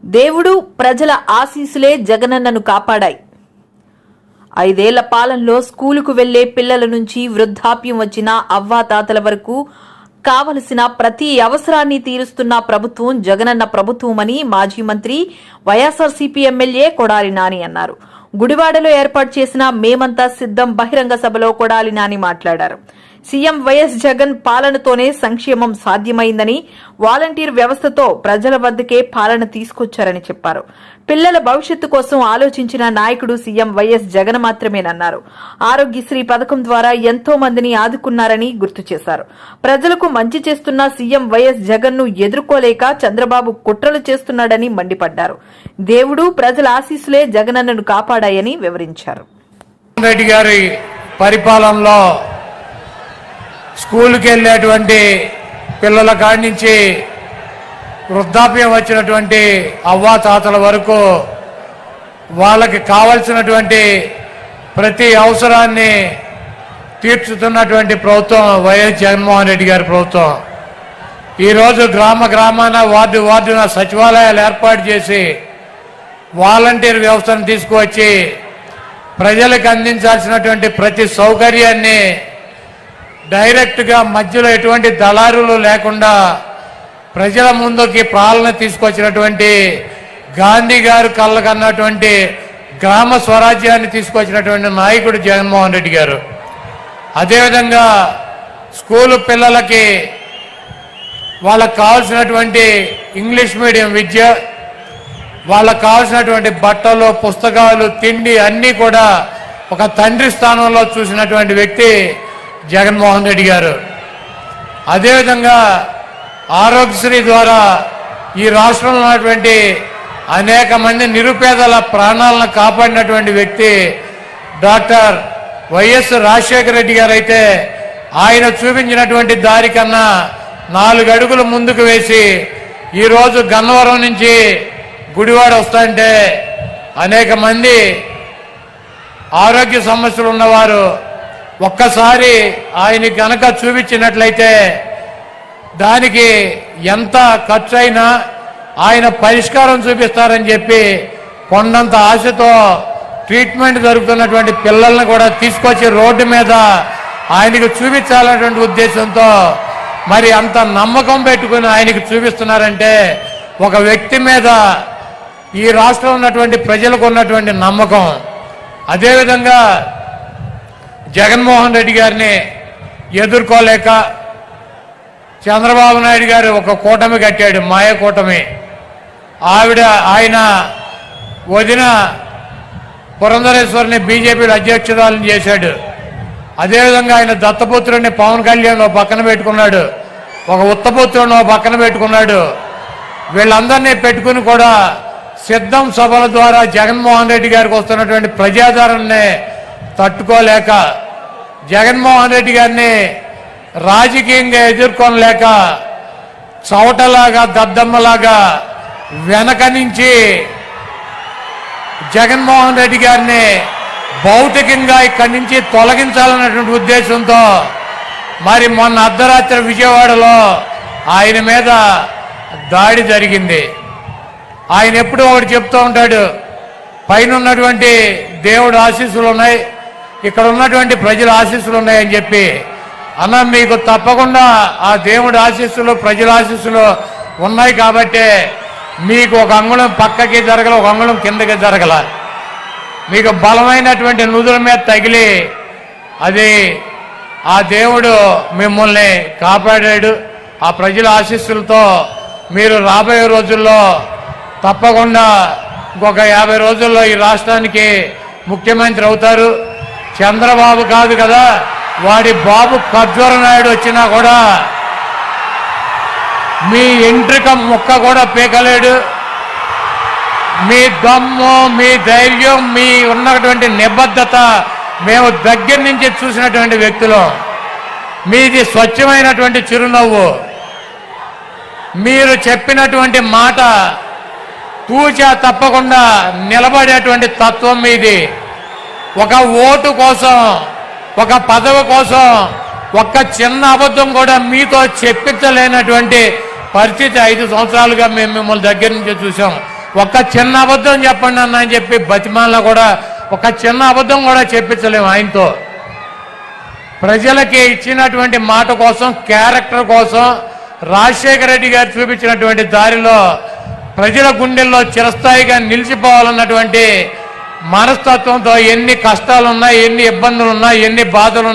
దేవుడు ప్రజల ఆశీస్సులే జగనన్నను కాపాడాయి. 5 ఏళ్ల పాలనలో స్కూలుకు వెళ్లే పిల్లల నుంచి వృద్ధాప్యం వచ్చిన అవ్వాతాతల వరకు కావలసిన ప్రతి అవసరాన్ని తీరుస్తున్న ప్రభుత్వం జగనన్న ప్రభుత్వమని మాజీ మంత్రి వైఎస్ఆర్సీపీ ఎమ్మెల్యే కొడాలి నాని అన్నారు. గుడివాడలో ఏర్పాటు చేసిన మేమంతా సిద్ధం బహిరంగ సభలో కొడాలి నాని మాట్లాడారు. సీఎం వైఎస్ జగన్ పాలనతోనే సంక్షేమం సాధ్యమైందని, వాలంటీర్ వ్యవస్థతో ప్రజల వద్దకే పాలన తీసుకొచ్చారని చెప్పారు. పిల్లల భవిష్యత్తు కోసం ఆలోచించిన నాయకుడు సీఎం వైఎస్ జగన్ మాత్రమేనన్నారు. ఆరోగ్యశ్రీ పథకం ద్వారా ఎంతో మందిని ఆదుకున్నారని గుర్తు చేశారు. ప్రజలకు మంచి చేస్తున్న సీఎం వైఎస్ జగన్ ను ఎదుర్కోలేక చంద్రబాబు కుట్రలు చేస్తున్నాడని మండిపడ్డారు. దేవుడు ప్రజల ఆశీస్సులే జగనన్నను కాపాడాయని వివరించారు. రెడ్డి గారి పరిపాలనలో స్కూల్కి వెళ్ళేటువంటి పిల్లల కాడి నుంచి వృద్ధాప్యం వచ్చినటువంటి అవ్వాతాతల వరకు వాళ్ళకి కావలసినటువంటి ప్రతి అవసరాన్ని తీర్చుతున్నటువంటి ప్రభుత్వం వైఎస్ జగన్మోహన్ రెడ్డి గారి ప్రభుత్వం. ఈరోజు గ్రామాన వార్డున సచివాలయాలు ఏర్పాటు చేసి వాలంటీర్ వ్యవస్థను తీసుకువచ్చి ప్రజలకు అందించాల్సినటువంటి ప్రతి సౌకర్యాన్ని డైరెక్ట్గా మధ్యలో ఎటువంటి దళారులు లేకుండా ప్రజల ముందుకి పాలన తీసుకొచ్చినటువంటి గాంధీ గారు కళ్ళకన్నటువంటి గ్రామ స్వరాజ్యాన్ని తీసుకొచ్చినటువంటి నాయకుడు జగన్మోహన్ రెడ్డి గారు. అదేవిధంగా స్కూలు పిల్లలకి వాళ్ళకు కావాల్సినటువంటి ఇంగ్లీష్ మీడియం విద్య, వాళ్ళకు కావాల్సినటువంటి బట్టలు, పుస్తకాలు, తిండి అన్నీ కూడా ఒక తండ్రి స్థానంలో చూసినటువంటి వ్యక్తి జగన్మోహన్ రెడ్డి గారు. అదేవిధంగా ఆరోగ్యశ్రీ ద్వారా ఈ రాష్ట్రంలో ఉన్నటువంటి అనేక మంది నిరుపేదల ప్రాణాలను కాపాడినటువంటి వ్యక్తి డాక్టర్ వైఎస్ రాజశేఖర రెడ్డి గారు. అయితే ఆయన చూపించినటువంటి దారి కన్నా 4 అడుగులు ముందుకు వేసి ఈరోజు గన్నవరం నుంచి గుడివాడ వస్తుంటే అనేక మంది ఆరోగ్య సమస్యలు ఉన్నవారు ఒక్కసారి ఆయన కనుక చూపించినట్లయితే దానికి ఎంత ఖర్చు అయినా ఆయన పరిష్కారం చూపిస్తారని చెప్పి కొండంత ఆశతో ట్రీట్మెంట్ జరుగుతున్నటువంటి పిల్లల్ని కూడా తీసుకొచ్చి రోడ్డు మీద ఆయనకు చూపించాలన్నటువంటి ఉద్దేశంతో మరి అంత నమ్మకం పెట్టుకుని ఆయనకు చూపిస్తున్నారంటే ఒక వ్యక్తి మీద ఈ రాష్ట్రంలో ఉన్నటువంటి ప్రజలకు ఉన్నటువంటి నమ్మకం. అదేవిధంగా జగన్మోహన్ రెడ్డి గారిని ఎదుర్కోలేక చంద్రబాబు నాయుడు గారు ఒక కూటమి కట్టాడు, మాయ కూటమి. ఆయన వదిన పురంధరేశ్వరిని బీజేపీలో అధ్యక్షురాలను చేశాడు. అదేవిధంగా ఆయన దత్తపుత్రుడిని పవన్ కళ్యాణ్ పక్కన పెట్టుకున్నాడు, ఒక ఉత్తపుత్రుడిని పక్కన పెట్టుకున్నాడు. వీళ్ళందరినీ పెట్టుకుని కూడా సిద్ధం సభల ద్వారా జగన్మోహన్ రెడ్డి గారికి వస్తున్నటువంటి ప్రజాదరణని తట్టుకోలేక జగన్మోహన్ రెడ్డి గారిని రాజకీయంగా ఎదుర్కొనలేక చవటలాగా దద్దమ్మలాగా వెనక నుంచి జగన్మోహన్ రెడ్డి గారిని భౌతికంగా ఇక్కడి నుంచి తొలగించాలన్నటువంటి ఉద్దేశంతో మరి మొన్న అర్ధరాత్రి విజయవాడలో ఆయన మీద దాడి జరిగింది. ఆయన ఎప్పుడూ ఒకటి చెప్తూ ఉంటాడు, పైన ఉన్నటువంటి దేవుడు ఆశీస్సులు ఉన్నాయి, ఇక్కడ ఉన్నటువంటి ప్రజల ఆశీస్సులు ఉన్నాయని చెప్పి. అన్న, మీకు తప్పకుండా ఆ దేవుడి ఆశీస్సులు, ప్రజల ఆశీస్సులు ఉన్నాయి కాబట్టి మీకు ఒక అంగుళం పక్కకి జరగల, ఒక అంగుళం కిందకి జరగల. మీకు బలమైనటువంటి నుదుల మీద తగిలి అది ఆ దేవుడు మిమ్మల్ని కాపాడాడు. ఆ ప్రజల ఆశీస్సులతో మీరు రాబోయే రోజుల్లో తప్పకుండా ఇంకొక 50 రోజుల్లో ఈ రాష్ట్రానికి ముఖ్యమంత్రి అవుతారు. చంద్రబాబు కాదు కదా, వాడి బాబు ఖర్జూర నాయుడు వచ్చినా కూడా మీ ఎంట్రిక ముక్క కూడా పీకలేడు. మీ దమ్ము, మీ ధైర్యం, మీ ఉన్నటువంటి నిబద్ధత మేము దగ్గర నుంచి చూసినటువంటి వ్యక్తులు. మీది స్వచ్ఛమైనటువంటి చిరునవ్వు, మీరు చెప్పినటువంటి మాట తూచా తప్పకుండా నిలబడేటువంటి తత్వం మీది. ఒక ఓటు కోసం, ఒక పదవి కోసం ఒక్క చిన్న అబద్ధం కూడా మీతో చెప్పించలేనటువంటి పరిస్థితి 5 సంవత్సరాలుగా మేము మిమ్మల్ని దగ్గర నుంచి చూసాం. ఒక్క చిన్న అబద్ధం చెప్పండి అన్న అని చెప్పి బతిమాల కూడా ఒక చిన్న అబద్ధం కూడా చెప్పించలేము ఆయనతో. ప్రజలకి ఇచ్చినటువంటి మాట కోసం, క్యారెక్టర్ కోసం రాజశేఖర రెడ్డి గారు చూపించినటువంటి దారిలో ప్రజల గుండెల్లో చిరస్థాయిగా నిలిచిపోవాలన్నటువంటి మనస్తత్వంతో ఎన్ని కష్టాలున్నా, ఎన్ని ఇబ్బందులున్నా, ఎన్ని బాధలున్నా